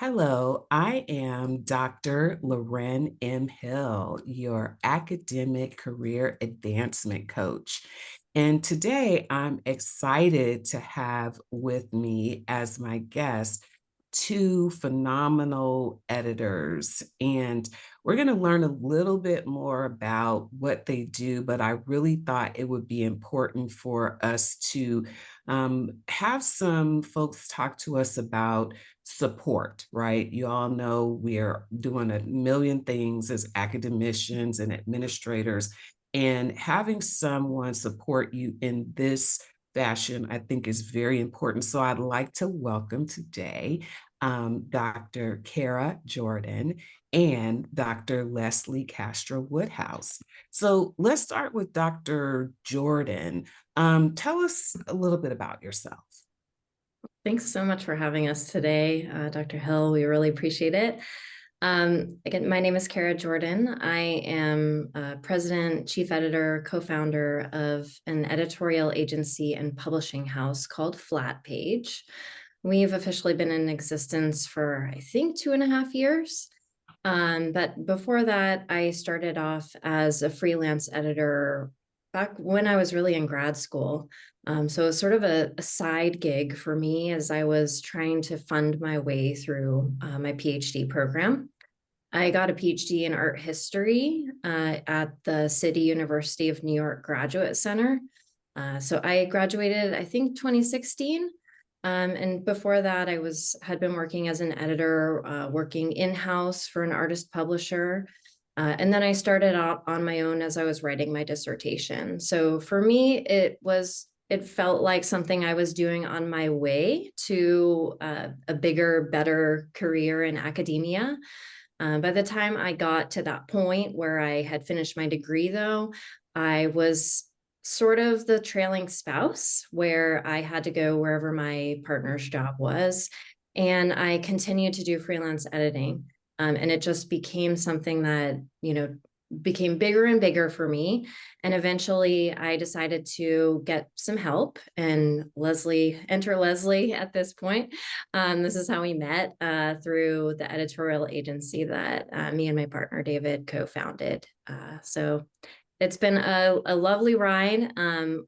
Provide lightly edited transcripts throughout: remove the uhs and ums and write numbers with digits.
Hello, I am Dr. Loren M. Hill, your academic career advancement coach. And today I'm excited to have with me as my guest two phenomenal editors. And we're going to learn a little bit more about what they do, but I really thought it would be important for us to have some folks talk to us about support, right? You all know we're doing a million things as academicians and administrators, and having someone support you in this fashion, I think, is very important. So I'd like to welcome today Dr. Kara Jordan and Dr. Leslie Castro-Woodhouse. So let's start with Dr. Jordan. Tell us a little bit about yourself. Thanks so much for having us today, Dr. Hill. We really appreciate it. Again, my name is Kara Jordan. I am president, chief editor, co-founder of an editorial agency and publishing house called Flatpage. We've officially been in existence for, I think, 2.5 years. But before that, I started off as a freelance editor back when I was really in grad school. So it was sort of a side gig for me as I was trying to fund my way through my PhD program. I got a PhD in art history at the City University of New York Graduate Center. So I graduated, I think, 2016. And before that, I had been working as an editor, working in-house for an artist publisher. And then I started out on my own as I was writing my dissertation. So for me, it felt like something I was doing on my way to a bigger, better career in academia. By the time I got to that point where I had finished my degree, though, I was sort of the trailing spouse where I had to go wherever my partner's job was. And I continued to do freelance editing. And it just became something that, became bigger and bigger for me. And eventually I decided to get some help, and enter Leslie at this point. This is how we met through the editorial agency that me and my partner, David, co-founded. So it's been a lovely ride.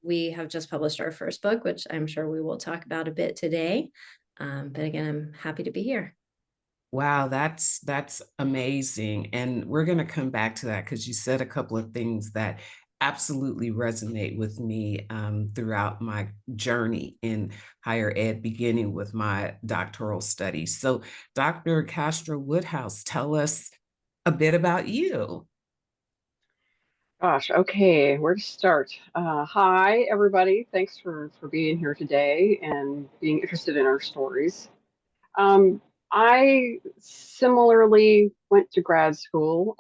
We have just published our first book, which I'm sure we will talk about a bit today. But again, I'm happy to be here. Wow, that's amazing. And we're going to come back to that because you said a couple of things that absolutely resonate with me throughout my journey in higher ed, beginning with my doctoral studies. So, Dr. Castro-Woodhouse, tell us a bit about you. Gosh, okay, where to start? Hi, everybody. Thanks for being here today and being interested in our stories. I similarly went to grad school.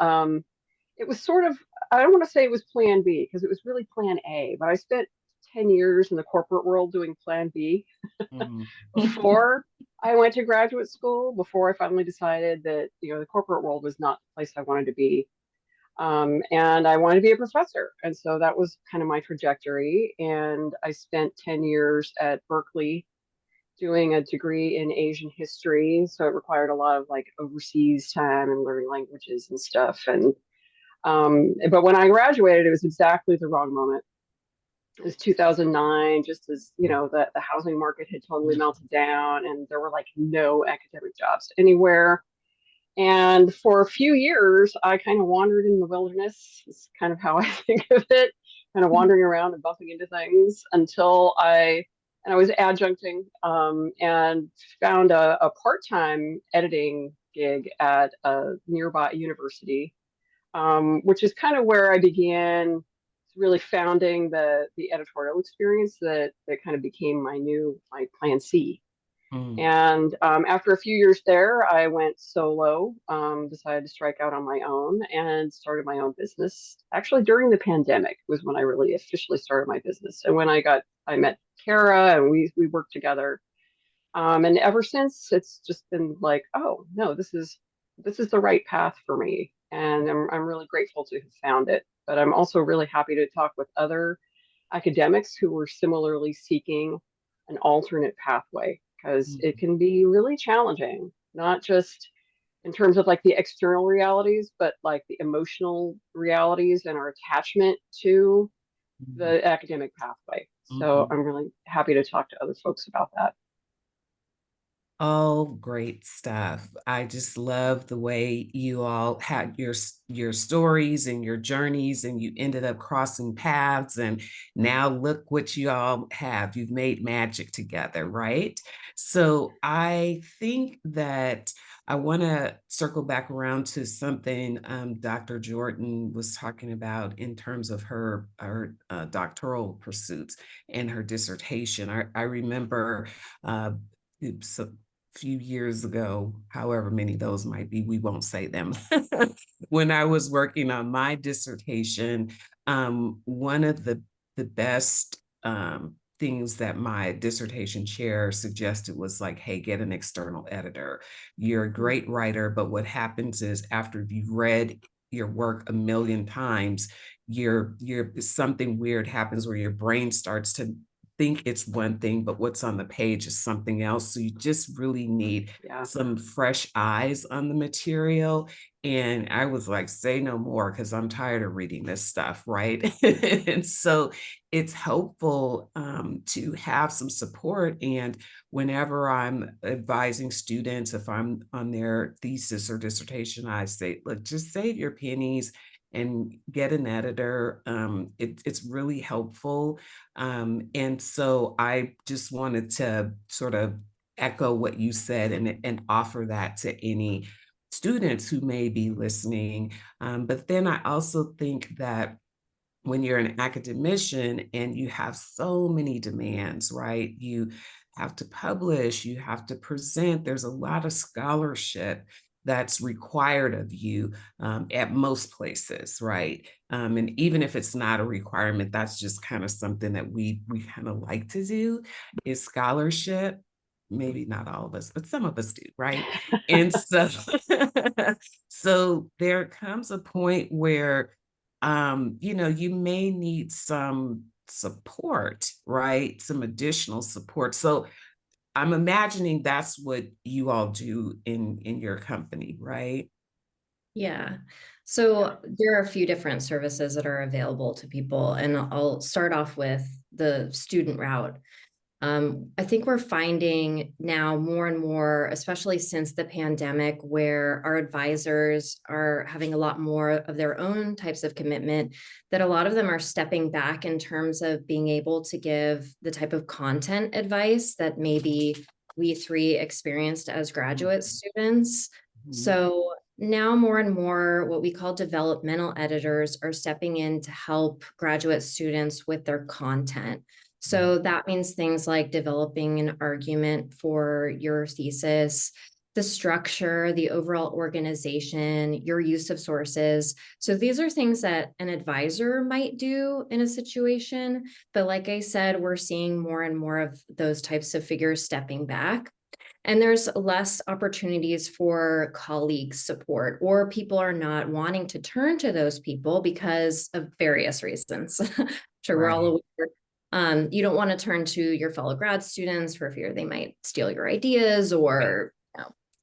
It was sort of, I don't want to say it was plan B because it was really plan A, but I spent 10 years in the corporate world doing plan B Mm. before I went to graduate school, before I finally decided that, the corporate world was not the place I wanted to be. And I wanted to be a professor. And so that was kind of my trajectory. And I spent 10 years at Berkeley doing a degree in Asian history. So it required a lot of like overseas time and learning languages and stuff. And but when I graduated, it was exactly the wrong moment. It was 2009, just as the housing market had totally melted down, and there were like no academic jobs anywhere. And for a few years, I kind of wandered in the wilderness. It's kind of how I think of it, kind of wandering around and bumping into things until I was adjuncting and found a part-time editing gig at a nearby university, which is kind of where I began really founding the editorial experience that kind of became my plan C. Mm. And after a few years there, I went solo, decided to strike out on my own and started my own business. Actually, during the pandemic was when I really officially started my business. And when I met Kara and we worked together. And ever since, it's just been like, oh no, this is the right path for me. And I'm really grateful to have found it. But I'm also really happy to talk with other academics who were similarly seeking an alternate pathway because it can be really challenging not just in terms of like the external realities, but like the emotional realities and our attachment to Mhm. the academic pathway. So Mhm. I'm really happy to talk to other folks about that. Oh, great stuff. I just love the way you all had your stories and your journeys, and you ended up crossing paths, and now look what you all have. You've made magic together, right? So I think that I want to circle back around to something Dr. Jordan was talking about in terms of her doctoral pursuits and her dissertation. I remember so few years ago, however many those might be, we won't say them. When I was working on my dissertation, one of the best things that my dissertation chair suggested was like, hey, get an external editor. You're a great writer, but what happens is after you've read your work a million times, you're something weird happens where your brain starts to think it's one thing, but what's on the page is something else. So you just really need Yeah. some fresh eyes on the material. And I was like, say no more, because I'm tired of reading this stuff, right? And so it's helpful to have some support. And whenever I'm advising students, if I'm on their thesis or dissertation, I say, look, just save your pennies and get an editor. It's really helpful. And so I just wanted to sort of echo what you said and offer that to any students who may be listening. But then I also think that when you're an academician and you have so many demands, right? You have to publish, you have to present, there's a lot of scholarship that's required of you at most places, right? And even if it's not a requirement, that's just kind of something that we kind of like to do is scholarship. Maybe not all of us, but some of us do, right? And so, so there comes a point where you may need some support, right? Some additional support. So I'm imagining that's what you all do in your company, right? Yeah. Yeah. So there are a few different services that are available to people, and I'll start off with the student route. I think we're finding now more and more, especially since the pandemic, where our advisors are having a lot more of their own types of commitment, that a lot of them are stepping back in terms of being able to give the type of content advice that maybe we three experienced as graduate students. Mhm. So now more and more what we call developmental editors are stepping in to help graduate students with their content. So that means things like developing an argument for your thesis, the structure, the overall organization, your use of sources. So these are things that an advisor might do in a situation. But like I said, we're seeing more and more of those types of figures stepping back. And there's less opportunities for colleague support, or people are not wanting to turn to those people because of various reasons. Sure, we're all Right. aware. You don't want to turn to your fellow grad students for fear they might steal your ideas, or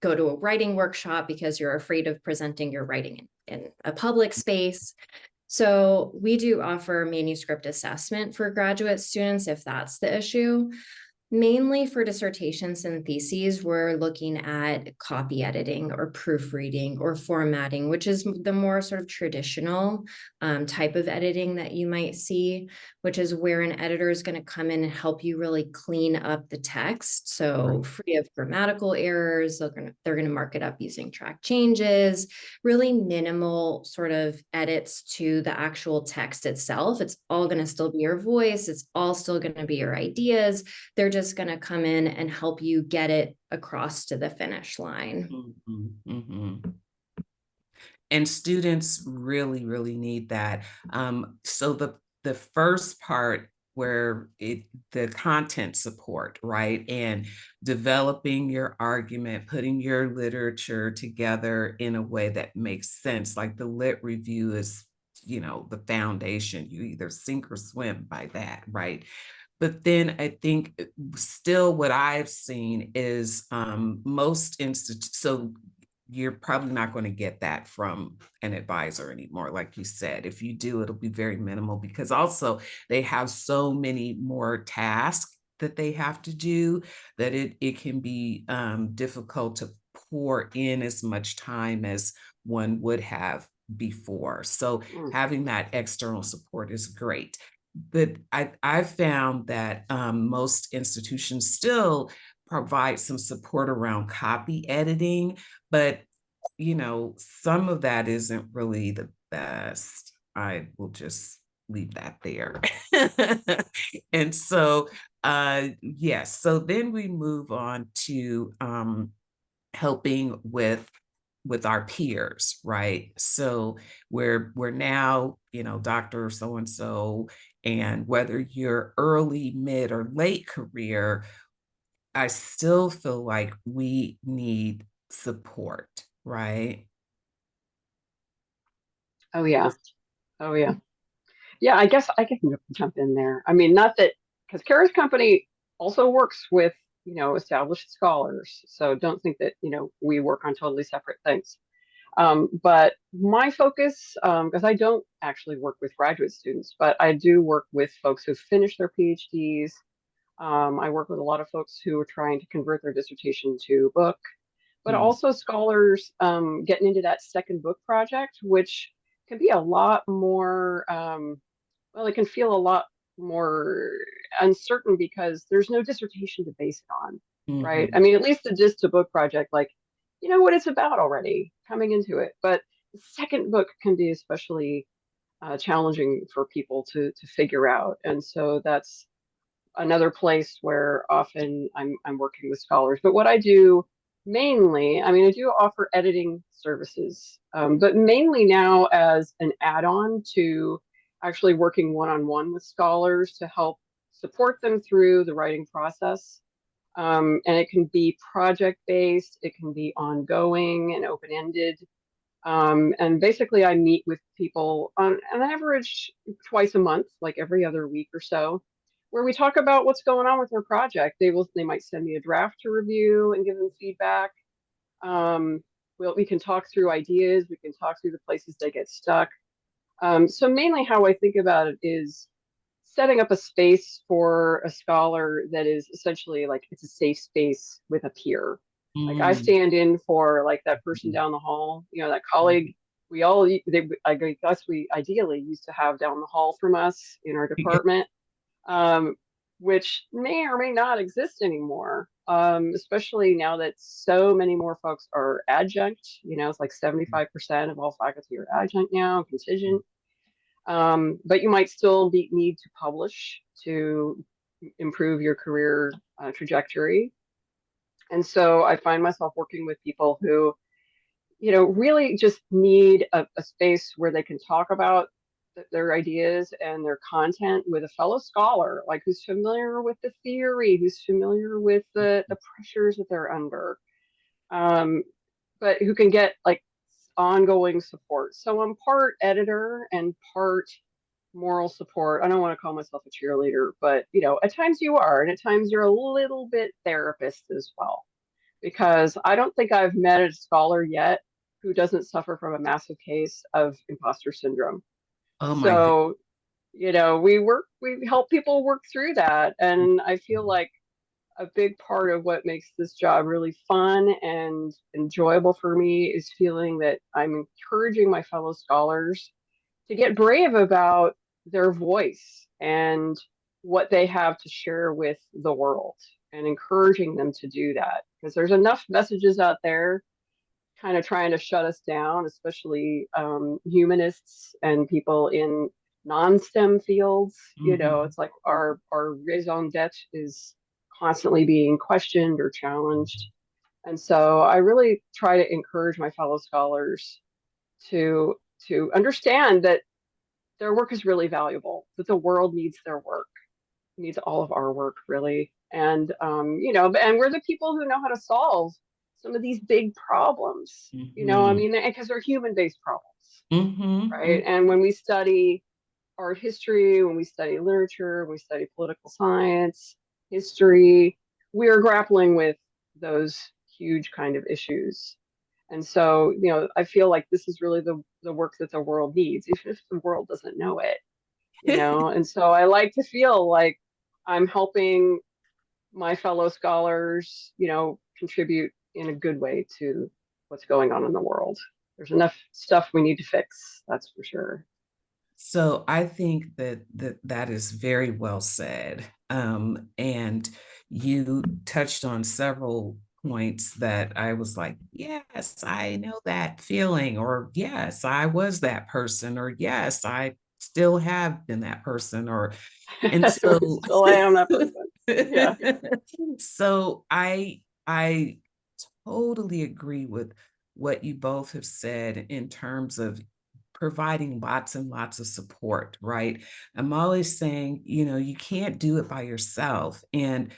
go to a writing workshop because you're afraid of presenting your writing in a public space. So we do offer manuscript assessment for graduate students if that's the issue. Mainly for dissertations and theses, we're looking at copy editing or proofreading or formatting, which is the more sort of traditional type of editing that you might see, which is where an editor is going to come in and help you really clean up the text. So free of grammatical errors, they're going to mark it up using track changes, really minimal sort of edits to the actual text itself. It's all going to still be your voice. It's all still going to be your ideas. They're just going to come in and help you get it across to the finish line. Mhm, mhm. And students really, really need that. So the first part where the content support, right? And developing your argument, putting your literature together in a way that makes sense. Like the lit review is, the foundation. You either sink or swim by that, right? But then I think still what I've seen is most institutes, so you're probably not going to get that from an advisor anymore. Like you said, if you do, it'll be very minimal, because also they have so many more tasks that they have to do that it can be difficult to pour in as much time as one would have before. So having that external support is great. But I've found that most institutions still provide some support around copy editing, but some of that isn't really the best. I will just leave that there. And so yes, so then we move on to helping with our peers, right? So we're now, Dr. So and so, and whether you're early, mid, or late career, I still feel like we need support, right? Oh yeah. Oh yeah. Yeah, I guess I can jump in there. I mean, not that, because Kara's company also works with, established scholars. So don't think that, we work on totally separate things. But my focus, because I don't actually work with graduate students, but I do work with folks who've finished their PhDs. I work with a lot of folks who are trying to convert their dissertation to book, but also scholars getting into that second book project, which can be a lot more, well, it can feel a lot more uncertain because there's no dissertation to base it on, right? I mean, at least the Gist to Book project, like, you know what it's about already coming into it. But the second book can be especially challenging for people to figure out. And so that's another place where often I'm working with scholars. But what I do mainly, I mean, I do offer editing services, but mainly now as an add-on to actually working one-on-one with scholars to help support them through the writing process. And it can be project-based, it can be ongoing and open-ended. And basically I meet with people on an average twice a month, like every other week or so, where we talk about what's going on with their project. They might send me a draft to review and give them feedback. We can talk through ideas, we can talk through the places they get stuck. So mainly how I think about it is setting up a space for a scholar that is essentially like it's a safe space with a peer. Like I stand in for like that person down the hall, that colleague I guess we ideally used to have down the hall from us in our department, which may or may not exist anymore. Especially now that so many more folks are adjunct, it's like 75% of all faculty are adjunct now, contingent. But you might still need to publish to improve your career trajectory. And so I find myself working with people who, really just need a space where they can talk about their ideas and their content with a fellow scholar, like who's familiar with the theory, who's familiar with the pressures that they're under, but who can get like ongoing support. So I'm part editor and part moral support. I don't want to call myself a cheerleader, but at times you are, and at times you're a little bit therapist as well. Because I don't think I've met a scholar yet who doesn't suffer from a massive case of imposter syndrome. Oh my God. So, we help people work through that. And I feel like a big part of what makes this job really fun and enjoyable for me is feeling that I'm encouraging my fellow scholars to get brave about their voice and what they have to share with the world, and encouraging them to do that, because there's enough messages out there kind of trying to shut us down, especially humanists and people in non-STEM fields. It's like our raison d'etre is constantly being questioned or challenged. And so I really try to encourage my fellow scholars to understand that their work is really valuable, that the world needs their work, needs all of our work, really. And, and we're the people who know how to solve some of these big problems, I mean, because they're human based problems, right? And when we study art history, when we study literature, when we study political science, history, we are grappling with those huge kind of issues. And so, I feel like this is really the work that the world needs, even if the world doesn't know it, And so I like to feel like I'm helping my fellow scholars, contribute in a good way to what's going on in the world. There's enough stuff we need to fix, that's for sure. So I think that is very well said. And you touched on several points that I was like, yes, I know that feeling, or yes, I was that person, or yes, I still have been that person, or and so Still I am that person. Yeah. so I totally agree with what you both have said in terms of providing lots and lots of support, right? I'm always saying, you can't do it by yourself. And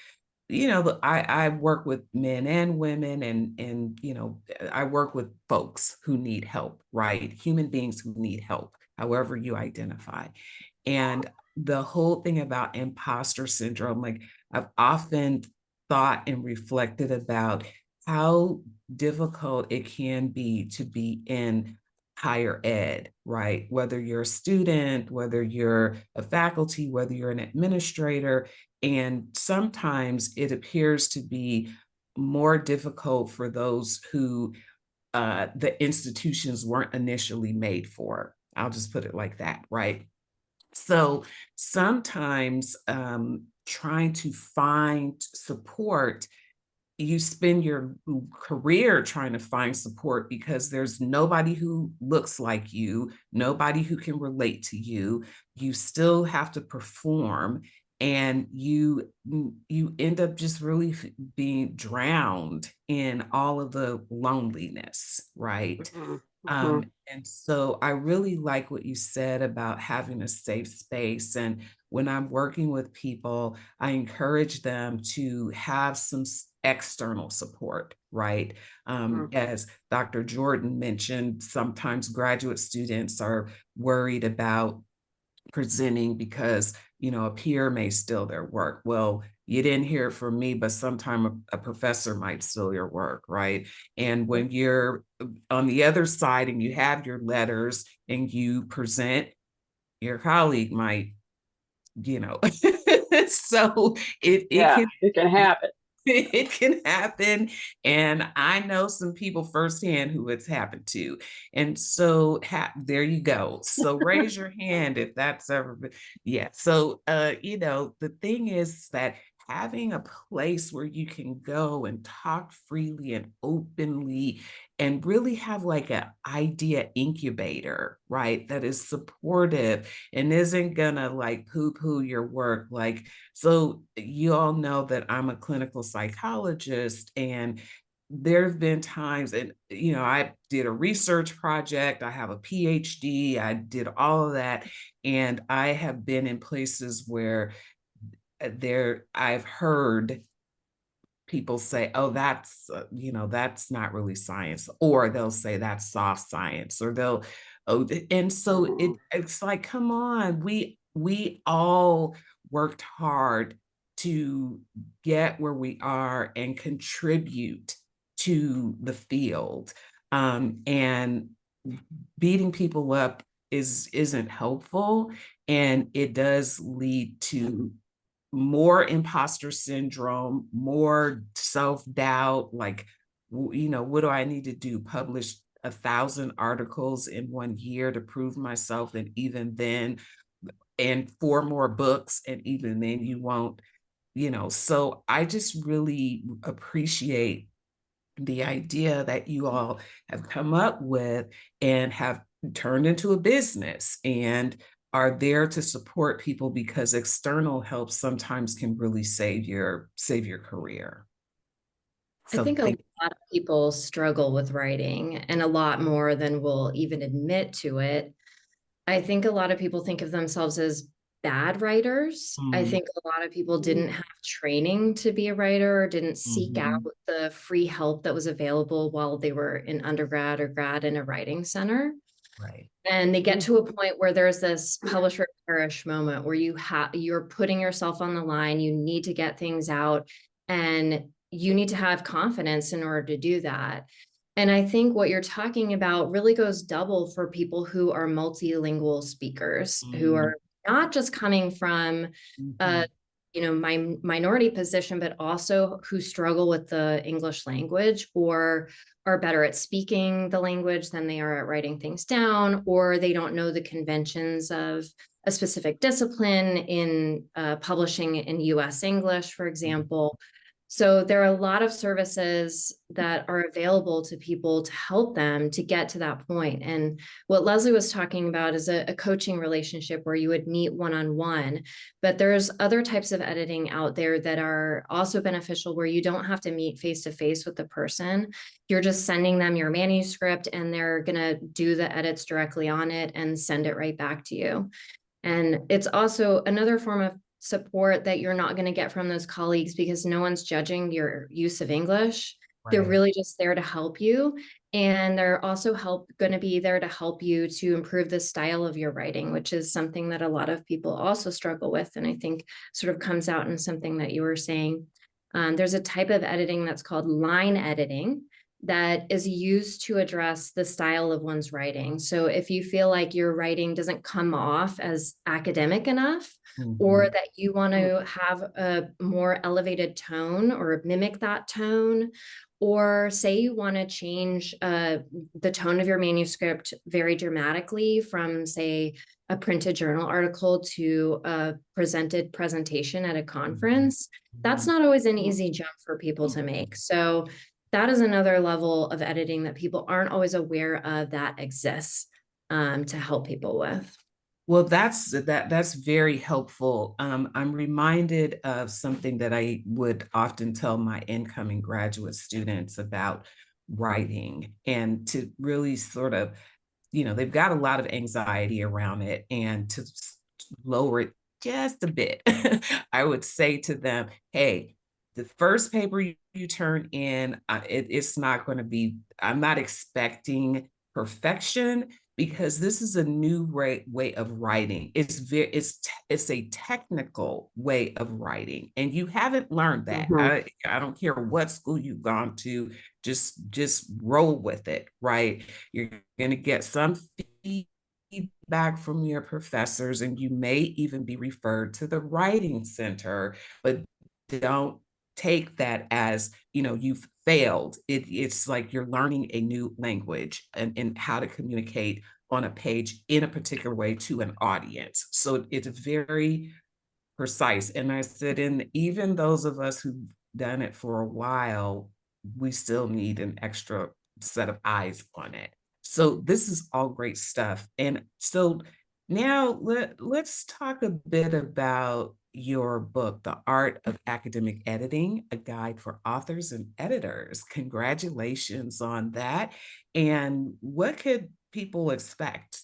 I work with men and women, and I work with folks who need help, right? Human beings who need help, however you identify. And the whole thing about imposter syndrome, like I've often thought and reflected about how difficult it can be to be in higher ed, right? Whether you're a student, whether you're a faculty, whether you're an administrator, and sometimes it appears to be more difficult for those who the institutions weren't initially made for. I'll just put it like that, right? So sometimes trying to find support, you spend your career trying to find support because there's nobody who looks like you, nobody who can relate to you. You still have to perform, and you end up just really being drowned in all of the loneliness, right? Mm-hmm. Mm-hmm. And so I really like what you said about having a safe space. And when I'm working with people, I encourage them to have some external support, right? As Dr. Jordan mentioned, sometimes graduate students are worried about presenting because a peer may steal their work. Well, you didn't hear it from me, but sometime a professor might steal your work, right? And when you're on the other side and you have your letters and you present, your colleague might, so it can happen. It can happen. And I know some people firsthand who it's happened to. And so there you go. So raise your hand if that's ever been. Yeah. So, the thing is that having a place where you can go and talk freely and openly and really have like an idea incubator, right? That is supportive and isn't gonna like poo-poo your work. Like, so you all know that I'm a clinical psychologist, and there have been times, and I did a research project, I have a PhD, I did all of that, and I have been in places where I've heard people say, oh, that's not really science, or they'll say that's soft science, or and so it's like, come on, we all worked hard to get where we are and contribute to the field. And beating people up isn't helpful, and it does lead to more imposter syndrome, more self-doubt, like, what do I need to do? Publish 1,000 articles in 1 year to prove myself, and even then, and 4 more books, and even then you won't, so I just really appreciate the idea that you all have come up with and have turned into a business and are there to support people, because external help sometimes can really save your career. I think a lot of people struggle with writing, and a lot more than will even admit to it. I think a lot of people think of themselves as bad writers. I think a lot of people didn't have training to be a writer, or didn't seek out the free help that was available while they were in undergrad or grad in a writing center. Right. And they get to a point where there's this publish or perish moment where you're putting yourself on the line. You need to get things out, and you need to have confidence in order to do that. And I think what you're talking about really goes double for people who are multilingual speakers, who are not just coming from my minority position, but also who struggle with the English language, or are better at speaking the language than they are at writing things down, or they don't know the conventions of a specific discipline in publishing in US English, for example. So there are a lot of services that are available to people to help them to get to that point. And what Leslie was talking about is a coaching relationship where you would meet one-on-one, but there's other types of editing out there that are also beneficial where you don't have to meet face-to-face with the person. You're just sending them your manuscript and they're gonna do the edits directly on it and send it right back to you. And it's also another form of support that you're not going to get from those colleagues, because no one's judging your use of English. Right. They're really just there to help you. And they're also going to be there to help you to improve the style of your writing, which is something that a lot of people also struggle with. And I think sort of comes out in something that you were saying. There's a type of editing that's called line editing that is used to address the style of one's writing. So if you feel like your writing doesn't come off as academic enough, or that you want to have a more elevated tone or mimic that tone, or say you want to change the tone of your manuscript very dramatically from, say, a printed journal article to a presented presentation at a conference, that's not always an easy jump for people to make. So that is another level of editing that people aren't always aware of that exists to help people with. Well, that's very helpful. I'm reminded of something that I would often tell my incoming graduate students about writing, and to really sort of, they've got a lot of anxiety around it, and to lower it just a bit, I would say to them, hey, the first paper you turn in, it's not going to be, I'm not expecting perfection, because this is a new way of writing. It's a technical way of writing, and you haven't learned that. I don't care what school you've gone to, just roll with it, right? You're going to get some feedback from your professors, and you may even be referred to the writing center, but don't take that as, you've failed. It's like you're learning a new language and how to communicate on a page in a particular way to an audience. So it's very precise. And I said, and even those of us who've done it for a while, we still need an extra set of eyes on it. So this is all great stuff. And so now let's talk a bit about your book, The Art of Academic Editing, a guide for authors and editors. Congratulations on that. And what could people expect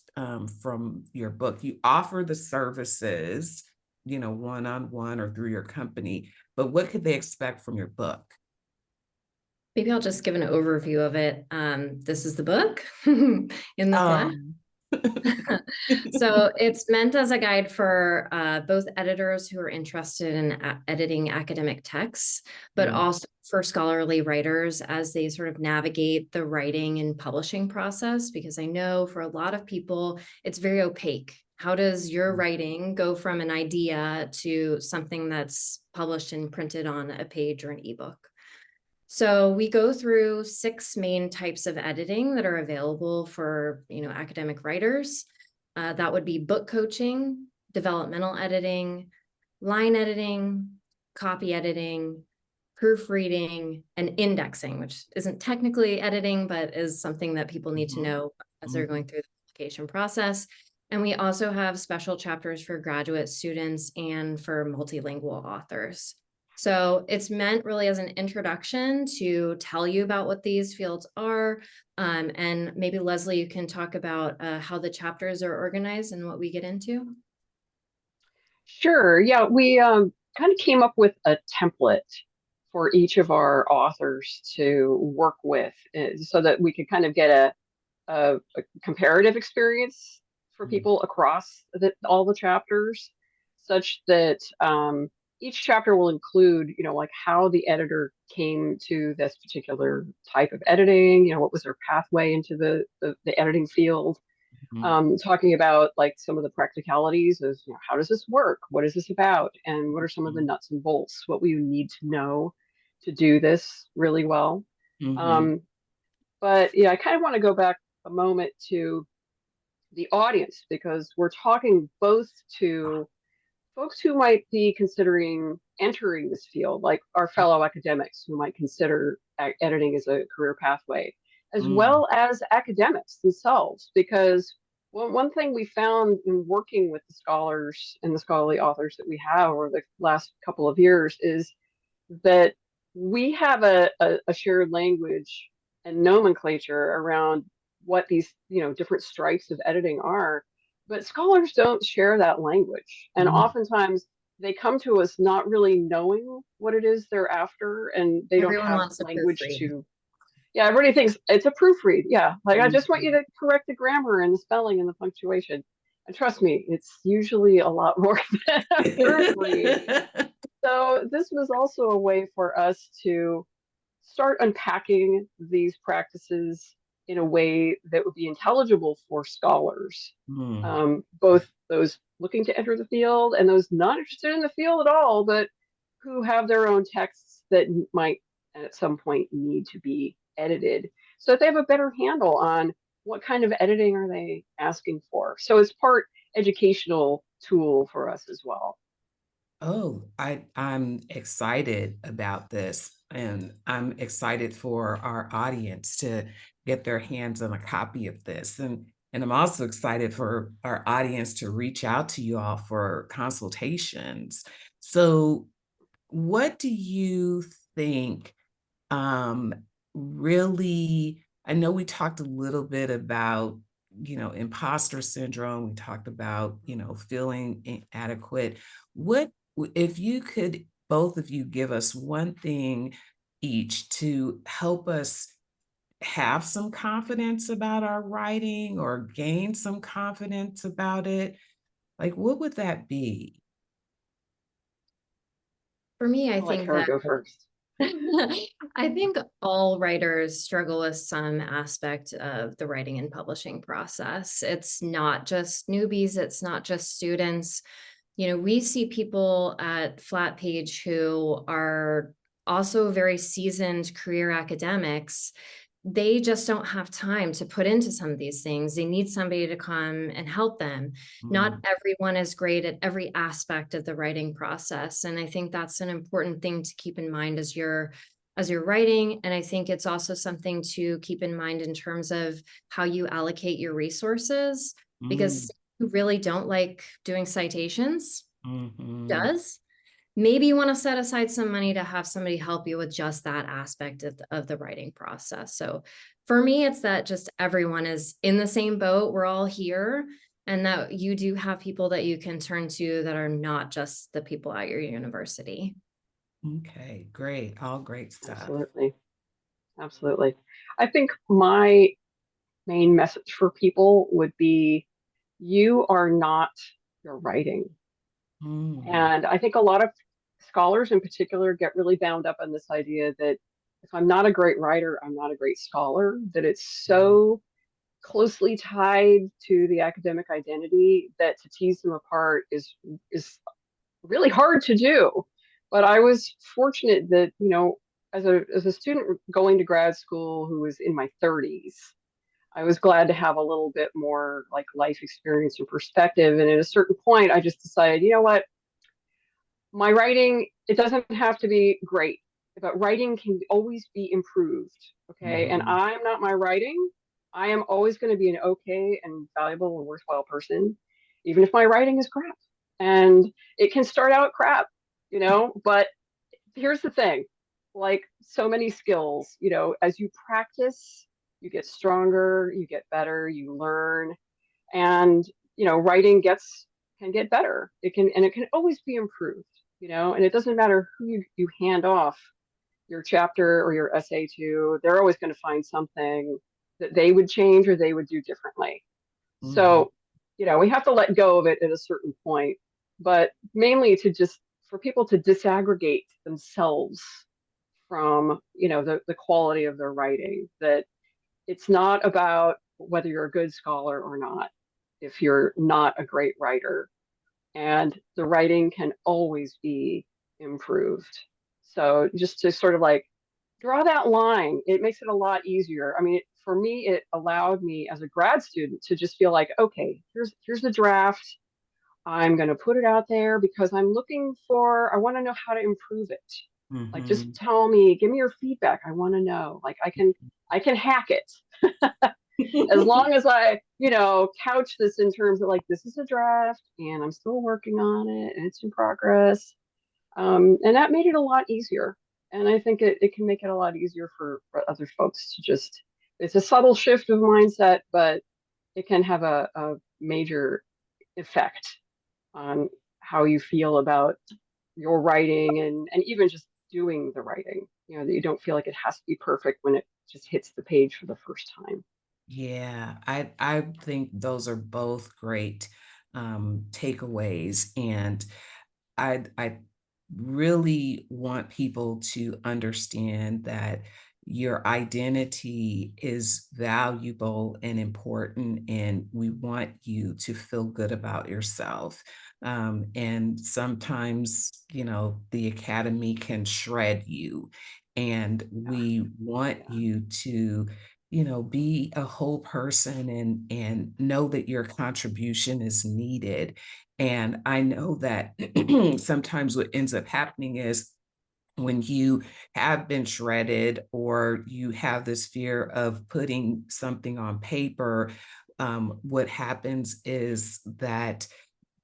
from your book? You offer the services, one-on-one or through your company, but what could they expect from your book? Maybe I'll just give an overview of it. This is the book in the flesh. So it's meant as a guide for both editors who are interested in editing academic texts, but also for scholarly writers as they sort of navigate the writing and publishing process, because I know for a lot of people, it's very opaque. How does your writing go from an idea to something that's published and printed on a page or an ebook? So we go through 6 main types of editing that are available for, academic writers. That would be book coaching, developmental editing, line editing, copy editing, proofreading, and indexing, which isn't technically editing, but is something that people need to know as they're going through the application process. And we also have special chapters for graduate students and for multilingual authors. So it's meant really as an introduction to tell you about what these fields are. And maybe Leslie, you can talk about how the chapters are organized and what we get into. Sure. Yeah, we kind of came up with a template for each of our authors to work with, so that we could kind of get a comparative experience for people across all the chapters, such that each chapter will include, like how the editor came to this particular type of editing, what was their pathway into the editing field, talking about like some of the practicalities of, how does this work? What is this about? And what are some of the nuts and bolts? What we need to know to do this really well. But yeah, I kind of want to go back a moment to the audience, because we're talking both to folks who might be considering entering this field, like our fellow academics who might consider editing as a career pathway, as well as academics themselves. Because one thing we found in working with the scholars and the scholarly authors that we have over the last couple of years is that we have a shared language and nomenclature around what these different stripes of editing are, but scholars don't share that language, and oftentimes they come to us not really knowing what it is they're after, and they don't Everyone have wants a language proofread. to. Yeah, everybody thinks it's a proofread. Yeah, like I just want you to correct the grammar and the spelling and the punctuation, and trust me, it's usually a lot more than a proofread. So this was also a way for us to start unpacking these practices in a way that would be intelligible for scholars, both those looking to enter the field and those not interested in the field at all, but who have their own texts that might at some point need to be edited, so that they have a better handle on what kind of editing are they asking for. So it's part educational tool for us as well. Oh, I'm excited about this, and I'm excited for our audience to get their hands on a copy of this. And I'm also excited for our audience to reach out to you all for consultations. So what do you think um really, I know we talked a little bit about, imposter syndrome. We talked about, feeling inadequate. What if you could, both of you, give us one thing each to help us have some confidence about our writing or gain some confidence about it? Like, what would that be? For me, I I'll let think Kara that go first. I think all writers struggle with some aspect of the writing and publishing process. It's not just newbies, it's not just students. We see people at Flatpage who are also very seasoned career academics. They just don't have time to put into some of these things. They need somebody to come and help them. Not everyone is great at every aspect of the writing process. And I think that's an important thing to keep in mind as you're writing. And I think it's also something to keep in mind in terms of how you allocate your resources, because you really don't like doing citations, does. Maybe you want to set aside some money to have somebody help you with just that aspect of the writing process. So for me, it's that just everyone is in the same boat. We're all here, and that you do have people that you can turn to that are not just the people at your university. Okay, great. All great stuff. Absolutely. Absolutely. I think my main message for people would be, you are not your writing. And I think a lot of scholars in particular get really bound up in this idea that if I'm not a great writer, I'm not a great scholar, that it's so closely tied to the academic identity that to tease them apart is really hard to do. But I was fortunate that, as a student going to grad school who was in my 30s, I was glad to have a little bit more like life experience and perspective. And at a certain point, I just decided, you know what? My writing, it doesn't have to be great, but writing can always be improved. Okay. And I'm not my writing. I am always going to be an okay and valuable and worthwhile person, even if my writing is crap. And it can start out crap, but here's the thing, like so many skills, as you practice, you get stronger, you get better, you learn, and writing can get better. It can always be improved, and it doesn't matter who you hand off your chapter or your essay to, they're always going to find something that they would change or they would do differently. So, we have to let go of it at a certain point, but mainly for people to disaggregate themselves from, the quality of their writing, that it's not about whether you're a good scholar or not, if you're not a great writer, and the writing can always be improved. So just to sort of like draw that line, it makes it a lot easier. I mean, for me, it allowed me as a grad student to just feel like, okay, here's the draft. I'm going to put it out there because I want to know how to improve it. Like, just give me your feedback. I want to know, like, I can hack it as long as I, couch this in terms of like, this is a draft and I'm still working on it and it's in progress. And that made it a lot easier. And I think it can make it a lot easier for other folks to just, it's a subtle shift of mindset, but it can have a major effect on how you feel about your writing and even just doing the writing, that you don't feel like it has to be perfect when it just hits the page for the first time. Yeah, I think those are both great takeaways, and I really want people to understand that your identity is valuable and important, and we want you to feel good about yourself. And sometimes, the academy can shred you, and we want you to be a whole person and know that your contribution is needed. And I know that sometimes what ends up happening is when you have been shredded or you have this fear of putting something on paper, what happens is that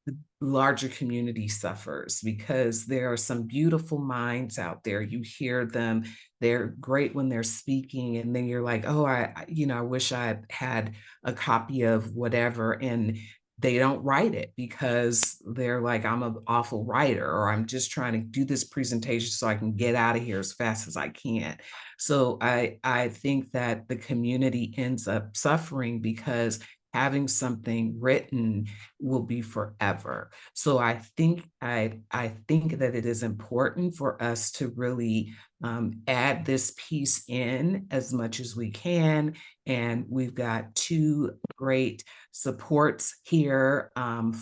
the larger community suffers because there are some beautiful minds out there. You hear them, they're great when they're speaking, and then you're like, oh, I wish I had a copy of whatever. And they don't write it because they're like, I'm an awful writer, or I'm just trying to do this presentation so I can get out of here as fast as I can. So I think that the community ends up suffering because having something written will be forever. So I think that it is important for us to really add this piece in as much as we can. And we've got two great supports here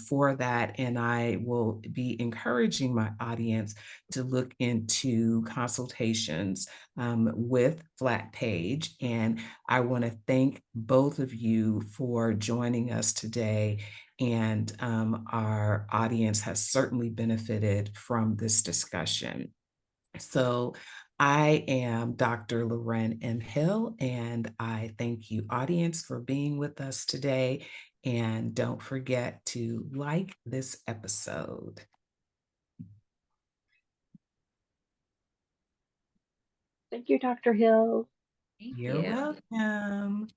for that. And I will be encouraging my audience to look into consultations with Flatpage. And I want to thank both of you for joining us today. And our audience has certainly benefited from this discussion. So I am Dr. Loren M. Hill, and I thank you, audience, for being with us today. And don't forget to like this episode. Thank you, Dr. Hill. Thank You're you. welcome.